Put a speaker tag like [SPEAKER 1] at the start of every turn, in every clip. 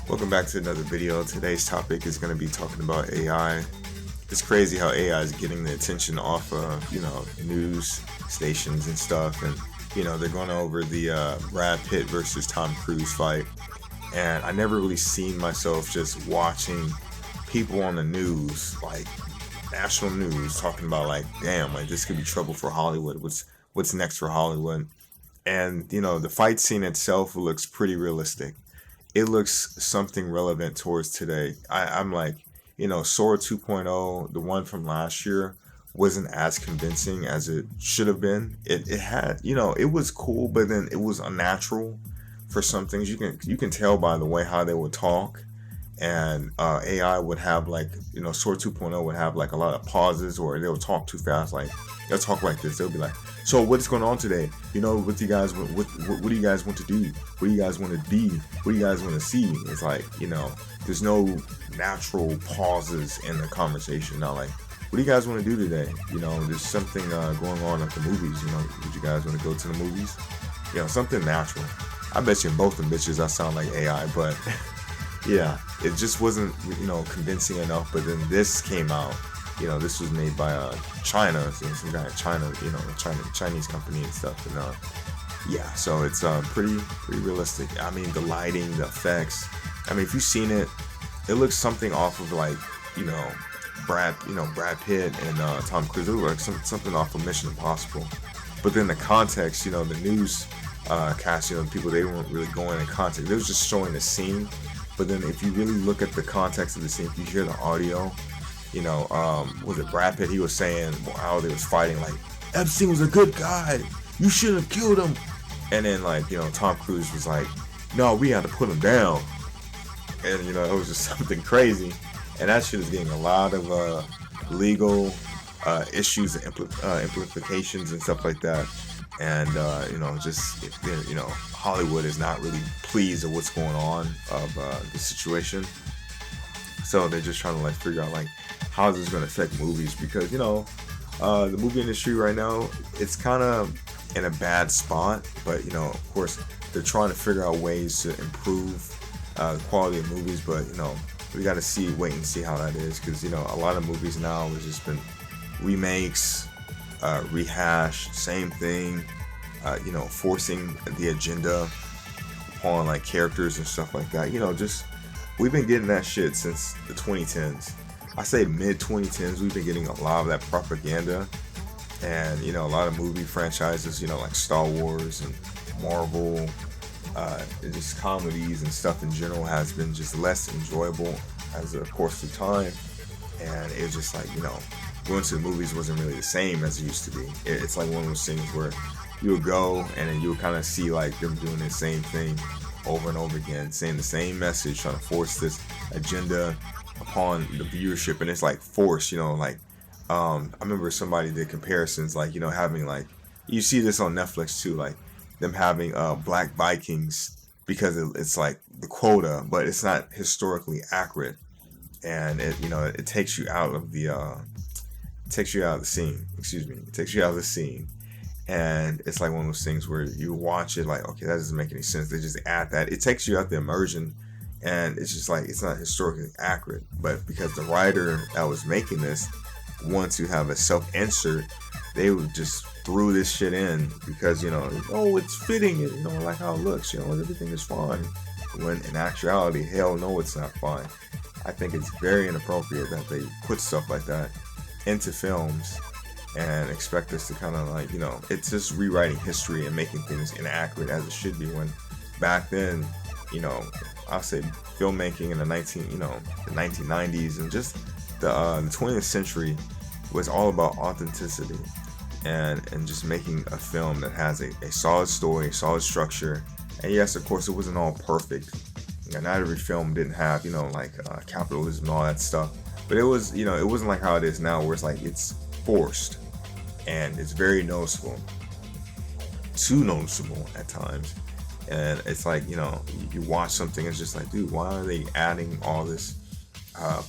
[SPEAKER 1] Welcome back to another video. Today's topic is going to be talking about AI. It's crazy how AI is getting the attention off of, news stations and stuff. And, they're going over the Brad Pitt versus Tom Cruise fight. And I never really seen myself just watching people on the news, like national news, talking about like, damn, like this could be trouble for Hollywood. What's next for Hollywood? And, the fight scene itself looks pretty realistic. It looks something relevant towards today. I'm like, Sora 2.0, the one from last year, wasn't as convincing as it should have been. It had, it was cool, but then it was unnatural for some things. You can tell by the way how they would talk, and AI would have like, Sora 2.0 would have like a lot of pauses, or they'll talk too fast. Like they'll talk like this. They'll be like, "So what's going on today? What do you guys what do you guys want to do? What do you guys want to be? What do you guys want to see?" It's like, there's no natural pauses in the conversation. Not like, "What do you guys want to do today?" There's something going on at the movies. Would you guys want to go to the movies? Something natural. I bet you in both the bitches I sound like AI, but yeah, it just wasn't convincing enough. But then this came out. This was made by China, so some guy in China, Chinese company and stuff, and yeah, so it's pretty realistic. I mean, the lighting, the effects. I mean, if you've seen it, it looks something off of like Brad Pitt and Tom Cruise. It looks like something off of Mission Impossible. But then the context, the news cast, the people, they weren't really going in context. They was just showing the scene. But then if you really look at the context of the scene, if you hear the audio. Was it Brad Pitt? He was saying how they was fighting, like, Epstein was a good guy, you shouldn't have killed him. And then like, Tom Cruise was like, no, we had to put him down. And it was just something crazy. And that shit is getting a lot of legal issues and implications and stuff like that. And Hollywood is not really pleased with what's going on of the situation. So they're just trying to like figure out like how is this going to affect movies, because the movie industry right now, it's kind of in a bad spot, but of course they're trying to figure out ways to improve the quality of movies, but we got to wait and see how that is, because a lot of movies now have just been remakes, rehash, same thing, forcing the agenda upon like characters and stuff like that. We've been getting that shit since the 2010s. I say mid 2010s, we've been getting a lot of that propaganda. And, a lot of movie franchises, like Star Wars and Marvel, and just comedies and stuff in general has been just less enjoyable as a course of time. And it's just like, going to the movies wasn't really the same as it used to be. It's like one of those things where you would go and then you would kind of see like them doing the same thing over and over again, saying the same message, trying to force this agenda upon the viewership, and it's like forced, I remember somebody did comparisons, like, having like, you see this on Netflix too, like them having Black Vikings, because it's like the quota, but it's not historically accurate, and it takes you out of the scene. It takes you out of the scene. And it's like one of those things where you watch it like, okay, that doesn't make any sense. They just add that. It takes you out the immersion, and it's just like, it's not historically accurate. But because the writer that was making this wants to have a self-insert, they would just threw this shit in because, it's fitting, I like how it looks, everything is fine. When in actuality, hell no, it's not fine. I think it's very inappropriate that they put stuff like that into films and expect us to kind of like, it's just rewriting history and making things inaccurate as it should be, when back then, I'll say filmmaking in the 1990s and just the 20th century was all about authenticity and just making a film that has a solid story, solid structure. And yes, of course, it wasn't all perfect. Not every film didn't have, capitalism and all that stuff. But it was, it wasn't like how it is now, where it's like it's forced. And it's very noticeable, too noticeable at times. And it's like, you watch something, it's just like, dude, why are they adding all this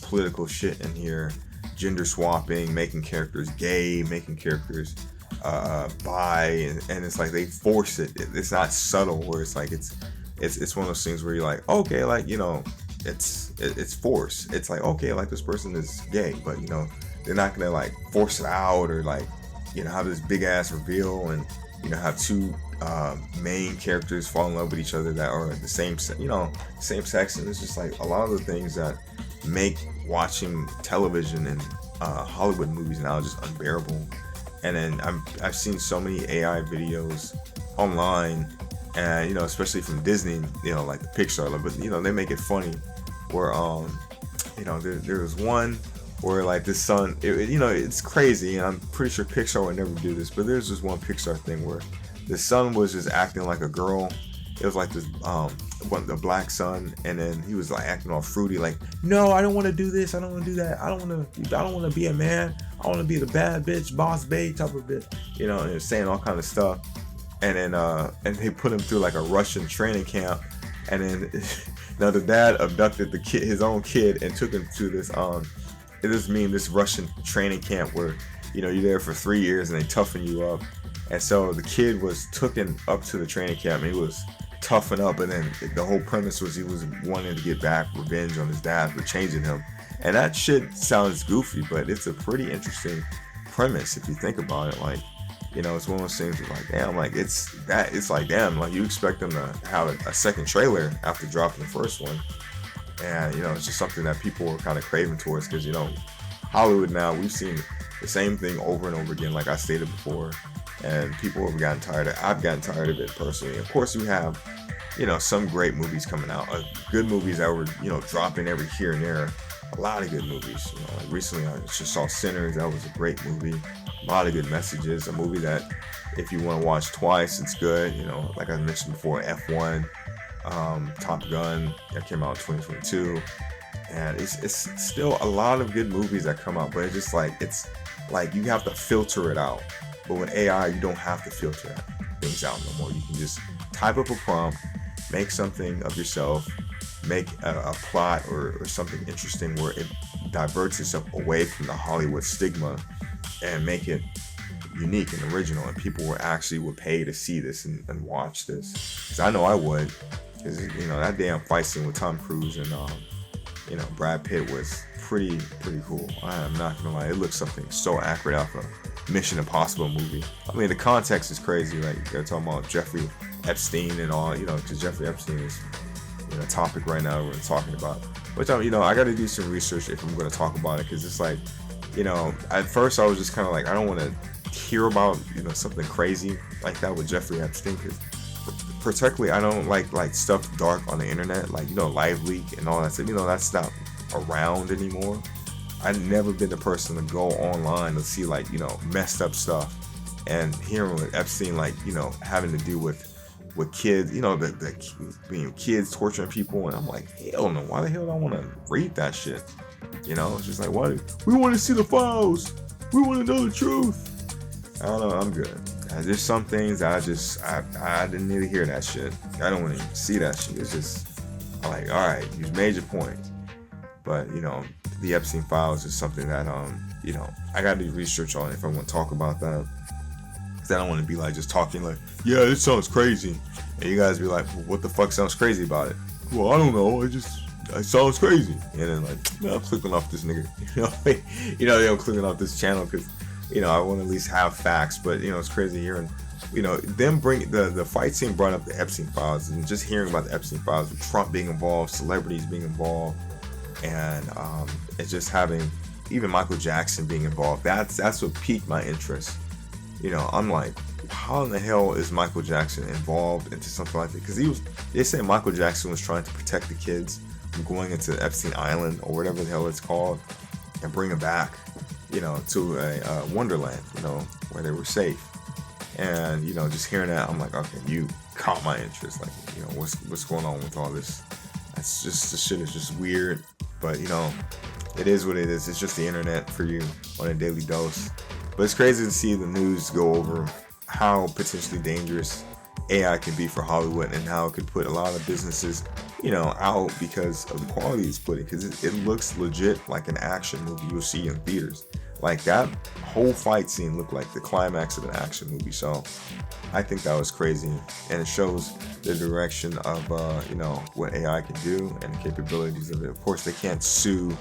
[SPEAKER 1] political shit in here? Gender swapping, making characters gay, making characters bi, and it's like they force it. It's not subtle, where it's like it's one of those things where you're like, okay, like, it's forced. It's like, okay, like this person is gay, but you know, they're not gonna like force it out or like, you know, have this big ass reveal and, you know, have two main characters fall in love with each other that are the same you know, same sex. And it's just like a lot of the things that make watching television and Hollywood movies now just unbearable. And then I've seen so many AI videos online, and you know, especially from Disney, you know, like the Pixar, but you know, they make it funny where you know, there was one where like this son, you know, it's crazy, and I'm pretty sure Pixar would never do this, but there's this one Pixar thing where the son was just acting like a girl. It was like this the black son, and then he was like acting all fruity, like, no, I don't want to do this, I don't want to do that, I don't want to be a man, I want to be the bad bitch, boss babe type of bitch, you know, and he was saying all kind of stuff. And then and they put him through like a Russian training camp, and then now the dad abducted the kid, his own kid, and took him to this Russian training camp where, you know, you're there for 3 years and they toughen you up. And so the kid was taken up to the training camp and he was toughened up, and then the whole premise was he was wanting to get back revenge on his dad for changing him. And that shit sounds goofy, but it's a pretty interesting premise if you think about it. Like, you know, it's one of those things where like, damn, like it's like, damn, like you expect them to have a second trailer after dropping the first one. And, you know, it's just something that people are kind of craving towards, because, you know, Hollywood now, we've seen the same thing over and over again, like I stated before, and people have gotten tired of it. I've gotten tired of it personally. Of course, we have, you know, some great movies coming out, good movies that were, you know, dropping every here and there. A lot of good movies, you know, like recently I just saw Sinners. That was a great movie. A lot of good messages. A movie that if you want to watch twice, it's good. You know, like I mentioned before, F1, Top Gun, that came out in 2022, and it's still a lot of good movies that come out, but it's like you have to filter it out. But with AI, you don't have to filter things out no more. You can just type up a prompt, make something of yourself, make a plot or something interesting where it diverts itself away from the Hollywood stigma and make it unique and original, and people would pay to see this and watch this. Because I know I would. Because, you know, that damn fight scene with Tom Cruise and you know, Brad Pitt was pretty cool. I am not gonna lie, it looks something so accurate out of a Mission Impossible movie. I mean, the context is crazy. Like, they're talking about Jeffrey Epstein and all, you know, because Jeffrey Epstein is, you know, a topic right now we're talking about. Which, you know, I got to do some research if I'm going to talk about it, because it's like, you know, at first I was just kind of like, I don't want to hear about, you know, something crazy like that with Jeffrey Epstein, because particularly I don't like stuff dark on the internet, like, you know, Live Leak and all that stuff. You know, that's not around anymore. I've never been the person to go online to see, like, you know, messed up stuff, and hearing with Epstein, like, you know, having to do with kids, you know, the kids torturing people, and I'm like, hell no, why the hell do I want to read that shit? You know, it's just like, why? We want to see the files. We want to know the truth. I don't know, I'm good. There's some things that I didn't need to hear that shit. I don't want to see that shit. It's just, I'm like, all right, you've made your point. But, you know, the Epstein files is something that, you know, I got to do research on if I want to talk about that. Because I don't want to be like just talking like, yeah, this sounds crazy. And you guys be like, well, what the fuck sounds crazy about it? Well, I don't know. It sounds crazy. And then like, man, I'm clicking off this nigga. You know, I'm clicking off this channel because, you know, I want to at least have facts. But, you know, it's crazy hearing, you know, them bring the fight scene brought up the Epstein files, and just hearing about the Epstein files with Trump being involved, celebrities being involved, and it's just having even Michael Jackson being involved. That's what piqued my interest. You know, I'm like, how in the hell is Michael Jackson involved into something like that? Because they say Michael Jackson was trying to protect the kids from going into Epstein Island or whatever the hell it's called, and bring them back, you know, to a wonderland, you know, where they were safe. And, you know, just hearing that, I'm like, okay, you caught my interest. Like, you know, what's going on with all this? That's just, this shit is just weird. But, you know, it is what it is. It's just the internet for you on a daily dose. But it's crazy to see the news go over how potentially dangerous AI can be for Hollywood, and how it could put a lot of businesses, you know, out because of the quality it's putting. Because it looks legit like an action movie you'll see in theaters. Like that whole fight scene looked like the climax of an action movie. So I think that was crazy, and it shows the direction of what AI can do and the capabilities of it. Of course, they can't sue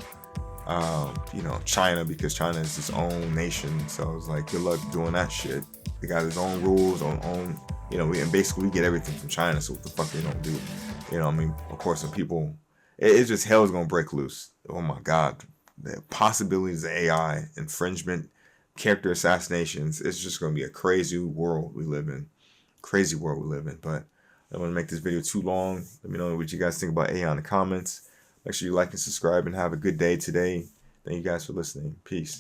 [SPEAKER 1] China, because China is its own nation. So it's like, good luck doing that shit. They got its own rules, own and basically we get everything from China. So what the fuck they don't do? I mean, of course, when people, it's just hell's gonna break loose. Oh my god, the possibilities of AI infringement, character assassinations. It's just gonna be a crazy world we live in. Crazy world we live in. But I don't want to make this video too long. Let me know what you guys think about AI in the comments. Make sure you like and subscribe, and have a good day today. Thank you guys for listening. Peace.